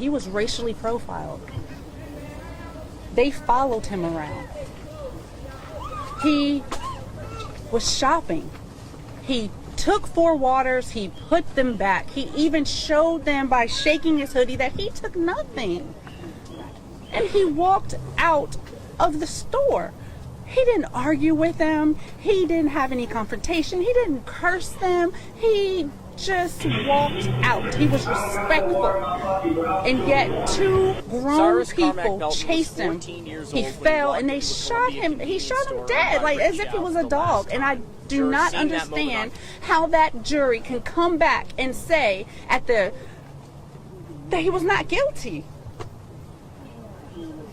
He was racially profiled. They followed him around. He was shopping. He took 4 waters, he put them back. He even showed them by shaking his hoodie that he took nothing. And he walked out of the store. He didn't argue with them. He didn't have any confrontation. He didn't curse them. He just walked out. He was respectful. And yet 2 grown people chased him. He fell and they shot him. He shot him dead, like as if he was a dog. And I do not understand how that jury can come back and say that he was not guilty.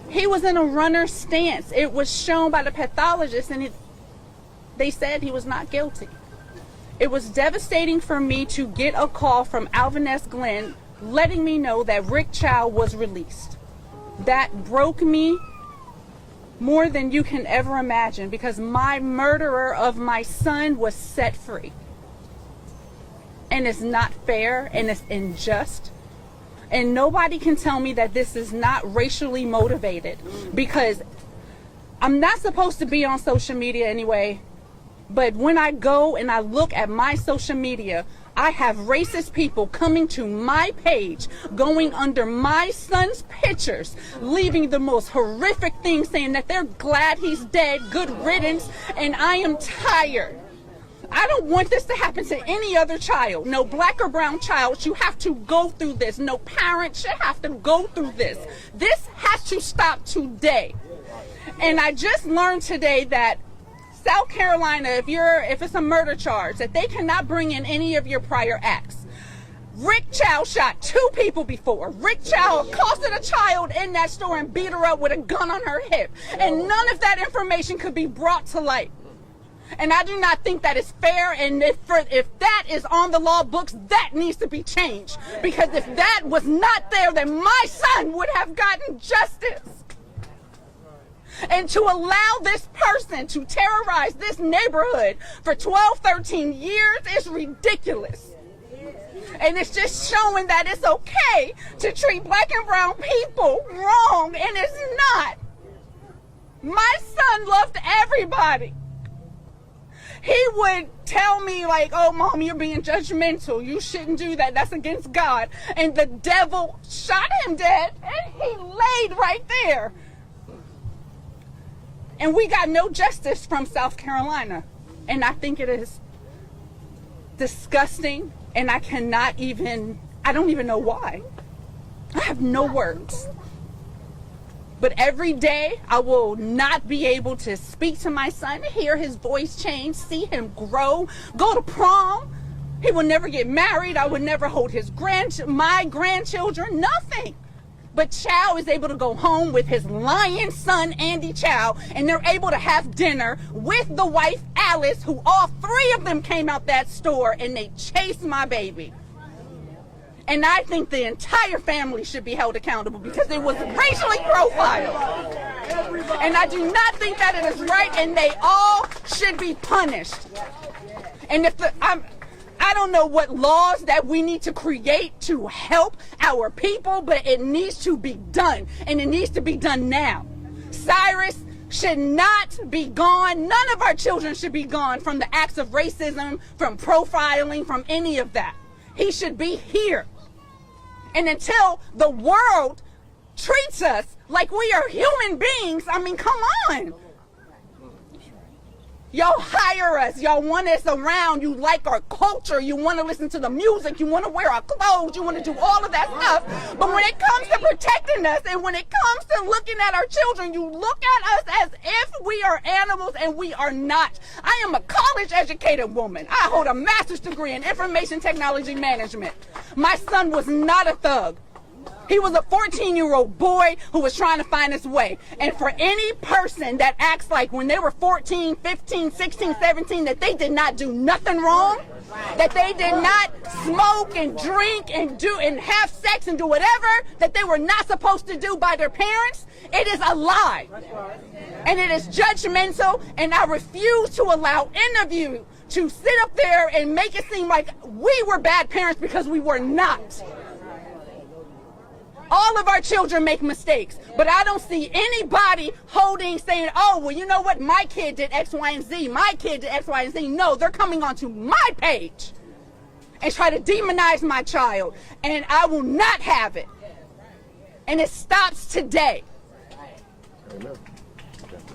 He was in a runner's stance. It was shown by the pathologist, and they said he was not guilty. It was devastating for me to get a call from Alvin S. Glenn letting me know that Rick Chow was released. That broke me more than you can ever imagine, because my murderer of my son was set free. And it's not fair, and it's unjust. And nobody can tell me that this is not racially motivated, because I'm not supposed to be on social media anyway. But when I go and I look at my social media, I have racist people coming to my page, going under my son's pictures, leaving the most horrific things, saying that they're glad he's dead, good riddance, and I am tired. I don't want this to happen to any other child. No black or brown child should have to go through this. No parent should have to go through this. This has to stop today. And I just learned today that South Carolina, if it's a murder charge, that they cannot bring in any of your prior acts. Rick Chow shot 2 people before. Rick Chow accosted a child in that store and beat her up with a gun on her hip. And none of that information could be brought to light. And I do not think that is fair. And if that is on the law books, that needs to be changed. Because if that was not there, then my son would have gotten justice. And to allow this person to terrorize this neighborhood for 12, 13 years is ridiculous. And it's just showing that it's okay to treat black and brown people wrong, and it's not. My son loved everybody. He would tell me like, oh, Mom, you're being judgmental. You shouldn't do that. That's against God. And the devil shot him dead, and he laid right there. And we got no justice from South Carolina. And I think it is disgusting. And I don't even know why. I have no words. But every day I will not be able to speak to my son, hear his voice change, see him grow, go to prom. He will never get married. I would never hold my grandchildren, nothing. But Chow is able to go home with his lion son, Andy Chow, and they're able to have dinner with the wife, Alice, who all 3 of them came out that store, and they chased my baby. And I think the entire family should be held accountable because it was racially profiled. And I do not think that it is right, and they all should be punished. And I don't know what laws that we need to create to help our people, but it needs to be done, and it needs to be done now. Cyrus should not be gone. None of our children should be gone from the acts of racism, from profiling, from any of that. He should be here. And until the world treats us like we are human beings, I mean, come on. Y'all hire us. Y'all want us around. You like our culture. You want to listen to the music. You want to wear our clothes. You want to do all of that stuff. But when it comes to protecting us and when it comes to looking at our children, you look at us as if we are animals, and we are not. I am a college-educated woman. I hold a master's degree in information technology management. My son was not a thug. He was a 14-year-old boy who was trying to find his way. And for any person that acts like when they were 14, 15, 16, 17, that they did not do nothing wrong, that they did not smoke and drink and have sex and do whatever that they were not supposed to do by their parents, it is a lie. And it is judgmental, and I refuse to allow any of you to sit up there and make it seem like we were bad parents, because we were not. All of our children make mistakes, but I don't see anybody saying, oh, well, you know what? My kid did X, Y, and Z. My kid did X, Y, and Z. No, they're coming onto my page and try to demonize my child, and I will not have it. And it stops today.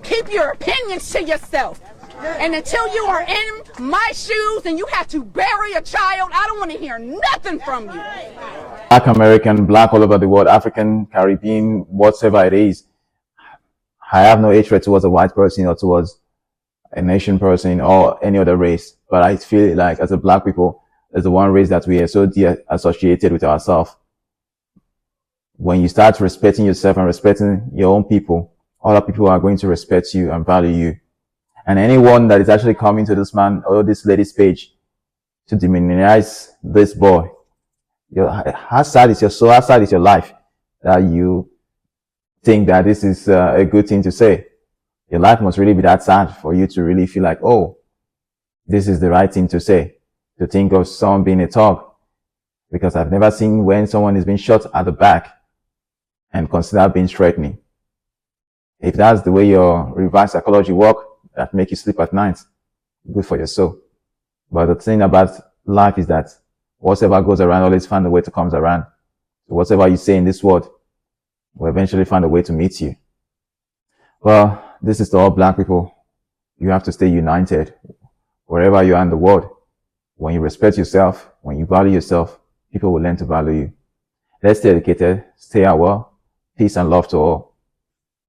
Keep your opinions to yourself. And until you are in my shoes and you have to bury a child, I don't want to hear nothing from you. Black American, black all over the world, African, Caribbean, whatever it is, I have no hatred towards a white person or towards a nation person or any other race. But I feel like as a black people, there's the one race that we are so dear associated with ourselves. When you start respecting yourself and respecting your own people, other people are going to respect you and value you. And anyone that is actually coming to this man or this lady's page to demonize this boy, how sad is your soul? How sad is your life that you think that this is a good thing to say? Your life must really be that sad for you to really feel like, oh, this is the right thing to say, to think of someone being a thug. Because I've never seen when someone is being shot at the back and consider being threatening. If that's the way your reverse psychology work, that make you sleep at night, good for your soul. But the thing about life is that whatever goes around always find a way to come around. So whatever you say in this world will eventually find a way to meet you. Well, this is to all black people. You have to stay united wherever you are in the world. When you respect yourself, when you value yourself, people will learn to value you. Let's stay educated, stay out well. Peace and love to all.